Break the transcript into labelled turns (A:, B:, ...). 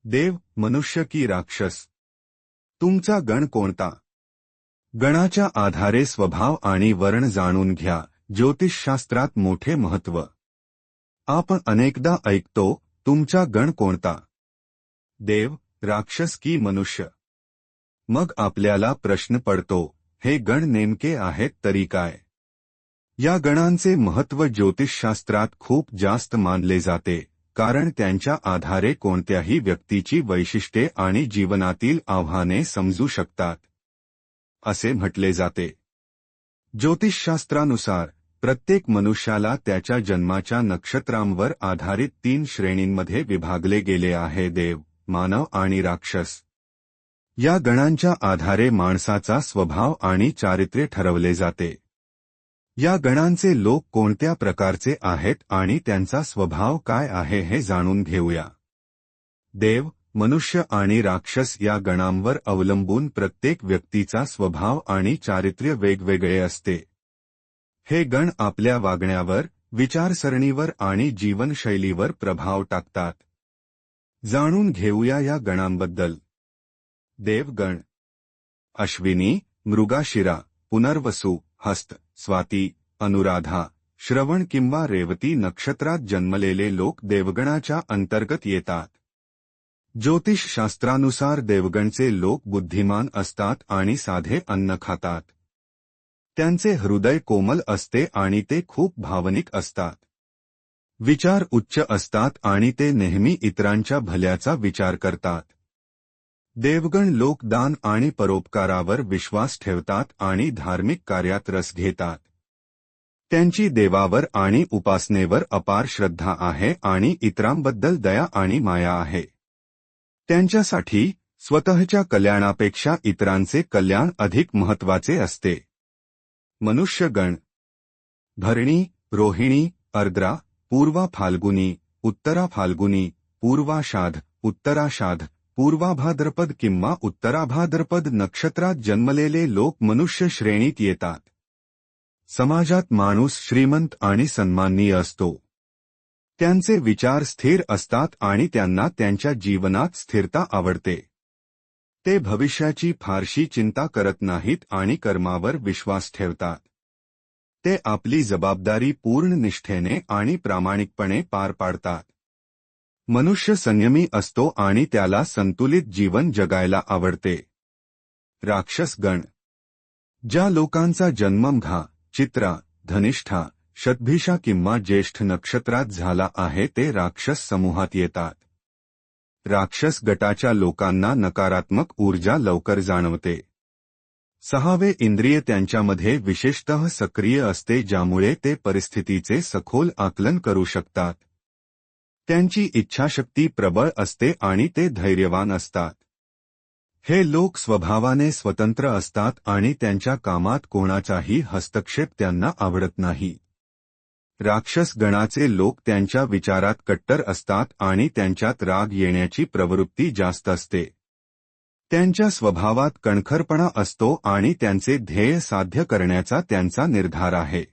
A: देव, मनुष्य की राक्षस? तुमचा गण कोणता? गणाच्या आधारे स्वभाव आणि वर्ण जाणून घ्या. ज्योतिषशास्त्रात मोठे महत्त्व. आपण अनेकदा ऐकतो, तुमचा गण कोणता? देव, राक्षस की मनुष्य? मग आपल्याला प्रश्न पडतो, हे गण नेमके आहेत तरी काय? या गणांचे महत्त्व ज्योतिषशास्त्रात खूप जास्त मानले जाते, कारण त्यांच्या आधारे कोणत्याही व्यक्तीची वैशिष्ट्ये आणि जीवनातील आव्हाने समजू शकतात. असे म्हटले जाते, ज्योतिषशास्त्रानुसार प्रत्येक मनुष्याला त्याच्या जन्माच्या नक्षत्रांवर आधारित 3 श्रेणींमध्ये विभागले गेले आहे: देव, मानव आणि राक्षस. या गणांच्या आधारे माणसाचा स्वभाव आणि चारित्र्य ठरवले जाते. या गणांचे लोक कोणत्या प्रकारचे आहेत आणि त्यांचा स्वभाव काय आहे हे जाणून घेऊया. देव, मनुष्य आणि राक्षस या गणांवर अवलंबून प्रत्येक व्यक्तीचा स्वभाव आणि चारित्र्य वेगवेगळे असते. हे गण आपल्या वागण्यावर, विचारसरणीवर आणि जीवनशैलीवर प्रभाव टाकतात. जाणून घेऊया या गणांबद्दल. देवगण. अश्विनी, मृगाशिरा, पुनर्वसु, हस्त, स्वाती, अनुराधा, श्रवण किंवा रेवती नक्षत्रात जन्मलेले लोक देवगणाच्या अंतर्गत येतात. ज्योतिषशास्त्रानुसार देवगणचे लोक बुद्धिमान असतात आणि साधे अन्न खातात. त्यांचे हृदय कोमल असते आणि ते खूप भावनिक असतात. विचार उच्च असतात आणि ते नेहमी इतरांच्या भल्याचा विचार करतात. देवगण लोक दान आणि परोपकारावर विश्वास ठेवतात आणि धार्मिक कार्यात रस घेतात. त्यांची देवावर आणि उपासनेवर अपार श्रद्धा आहे आणि इतरांबद्दल दया आणि माया आहे. त्यांच्यासाठी स्वतःच्या कल्याणापेक्षा इतरांचे कल्याण अधिक महत्त्वाचे असते. मनुष्यगण. भरणी, रोहिणी, अर्द्रा, पूर्वा फाल्गुनी, उत्तरा फाल्गुनी, पूर्वाषाढ, उत्तराषाढ, पूर्वाभाद्रपद किंवा उत्तराभाद्रपद नक्षत्रात जन्मलेले लोक मनुष्य श्रेणीत येतात. समाजात माणूस श्रीमंत आणि सन्माननीय असतो. त्यांचे विचार स्थिर असतात आणि त्यांना त्यांच्या जीवनात स्थिरता आवडते. ते भविष्याची फारशी चिंता करत नाहीत आणि कर्मावर विश्वास ठेवतात. ते आपली जबाबदारी पूर्ण निष्ठेने आणि प्रामाणिकपणे पार पाडतात. मनुष्य संयमी असतो आणि त्याला संतुलित जीवन जगायला आवडते. राक्षसगण. ज्या लोकांचा जन्म मघा, चित्रा, धनिष्ठा, शतभिषा किंवा ज्येष्ठ नक्षत्रात झाला आहे ते राक्षस समूहात येतात. राक्षस गटाच्या लोकांना नकारात्मक ऊर्जा लवकर जाणवते. 6वे इंद्रिय त्यांच्यामध्ये विशेषतः सक्रिय असते, ज्यामुळे ते परिस्थितीचे सखोल आकलन करू शकतात. त्यांची इच्छाशक्ती प्रबळ असते आणि ते धैर्यवान असतात. हे लोक स्वभावाने स्वतंत्र असतात आणि त्यांच्या कामात कोणाचाही हस्तक्षेप त्यांना आवडत नाही. राक्षस गणाचे लोक त्यांच्या विचारात कट्टर असतात आणि त्यांच्यात राग येण्याची प्रवृत्ती जास्त असते. त्यांच्या स्वभावात कणखरपणा असतो आणि त्यांचे ध्येय साध्य करण्याचा त्यांचा निर्धार आहे.